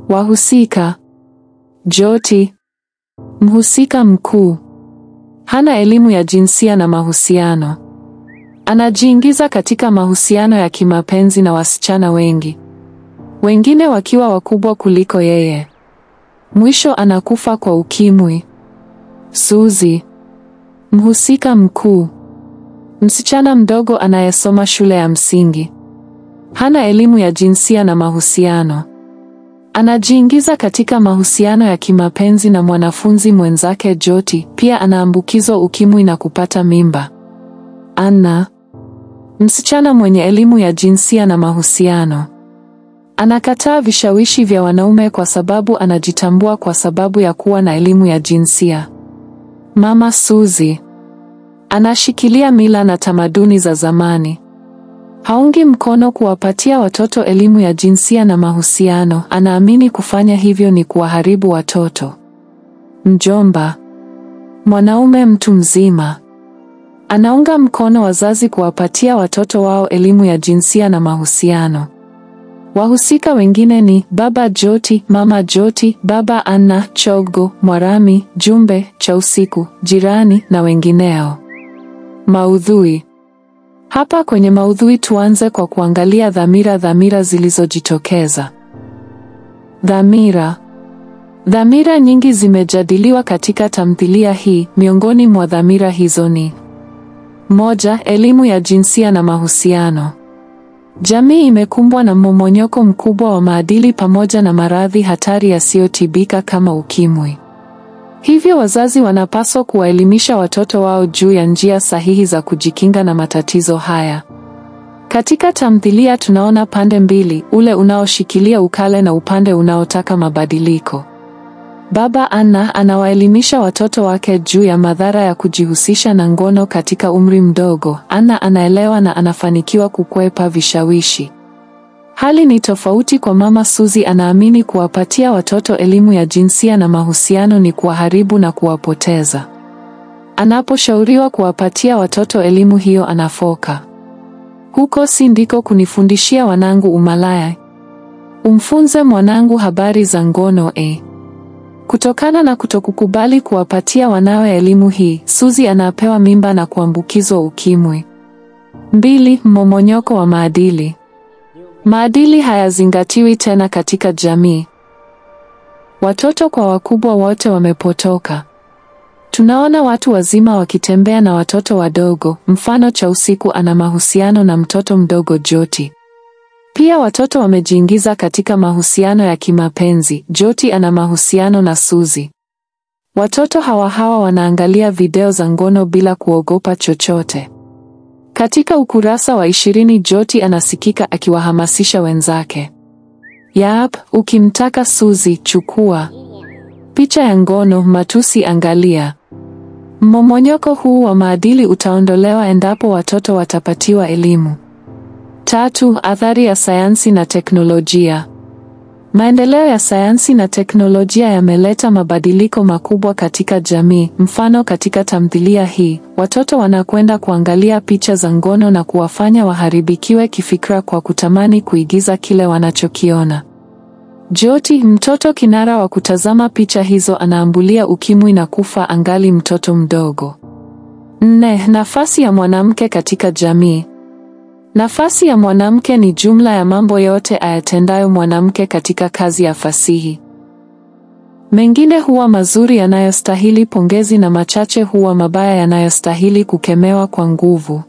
Wahusika. Jyoti, mhusika mkuu, hana elimu ya jinsia na mahusiano. Anajiingiza katika mahusiano ya kimapenzi na wasichana wengi, wengine wakiwa wakubwa kuliko yeye. Mwisho anakufa kwa ukimwi. Suzy, mhusika mkuu, msichana mdogo anayesoma shule ya msingi, hana elimu ya jinsia na mahusiano. Anajiingiza katika mahusiano ya kimapenzi na mwanafunzi mwenzake Jyoti, pia anaambukizwa ukimwi na kupata mimba. Anna, msichana mwenye elimu ya jinsia na mahusiano, anakataa vishawishi vya wanaume kwa sababu anajitambua kwa sababu ya kuwa na elimu ya jinsia. Mama Suzy, anashikilia mila na tamaduni za zamani. Haungi mkono kuwapatia watoto elimu ya jinsia na mahusiano, anaamini kufanya hivyo ni kuwaharibu watoto. Mjomba, mwanaume mtu mzima, anaunga mkono wazazi kuwapatia watoto wao elimu ya jinsia na mahusiano. Wahusika wengine ni Baba Jyoti, Mama Jyoti, Baba Anna, Chogo, Mwarami, Jumbe, Chausiku, Jirani na wengineo. Maudhui. Hapa kwenye maudhui tuanze kwa kuangalia dhamira zilizojitokeza. Dhamira nyingi zimejadiliwa katika tamthilia hii. Miongoni mwa dhamira hizo ni: 1. Elimu ya jinsia na mahusiano. Jamii imekumbwa na mmomonyoko mkubwa wa maadili pamoja na maradhi hatari yasiyotibika kama ukimwi. Hivyo wazazi wanapaswa kuwaelimisha watoto wao juu ya njia sahihi za kujikinga na matatizo haya. Katika tamthilia tunaona pande mbili, ule unaoshikilia ukale na upande unaotaka mabadiliko. Baba Anna anawaelimisha watoto wake juu ya madhara ya kujihusisha na ngono katika umri mdogo. Anna anaelewa na anafanikiwa kukwepa vishawishi. Hali ni tofauti kwa Mama Suzy, anaamini kuwapatia watoto elimu ya jinsia na mahusiano ni kuwaharibu na kuwapoteza. Anaposhauriwa kuwapatia watoto elimu hiyo anafoka. Huko si ndiko kunifundishia wanangu umalaya? Umfunze mwanangu habari za ngono Kutokana na kutokukubali kuwapatia wanawe elimu hii, Suzy anapewa mimba na kuambukizwa ukimwi. 2. Mmomonyoko wa maadili. Maadili hayazingatiwi tena katika jamii. Watoto kwa wakubwa wote wamepotoka. Tunaona watu wazima wakitembea na watoto wadogo, mfano Chausiku ana mahusiano na mtoto mdogo Jyoti. Pia watoto wamejiingiza katika mahusiano ya kimapenzi. Jyoti ana mahusiano na Suzy. Watoto hawa wanaangalia video za ngono bila kuogopa chochote. Katika ukurasa wa 20 Jyoti anasikika akiwahamasisha wenzake. Yap, ukimtaka Suzy chukua picha ya ngono, matusi angalia. Mmomonyoko huu wa maadili utaondolewa endapo watoto watapatiwa elimu. 3. Athari ya sayansi na teknolojia. Maendeleo ya sayansi na teknolojia yameleta mabadiliko makubwa katika jamii. Mfano, katika tamthilia hii, watoto wanakwenda kuangalia picha za ngono na kuwafanya waharibikiwe kifikra kwa kutamani kuigiza kile wanachokiona. Jyoti, mtoto kinara wa kutazama picha hizo, anaambulia ukimwi na kufa angali mtoto mdogo. 4. Nafasi ya mwanamke katika jamii. Nafasi ya mwanamke ni jumla ya mambo yote ayatendayo mwanamke katika kazi ya fasihi. Mengine huwa mazuri yanayostahili pongezi na machache huwa mabaya yanayostahili kukemewa kwa nguvu.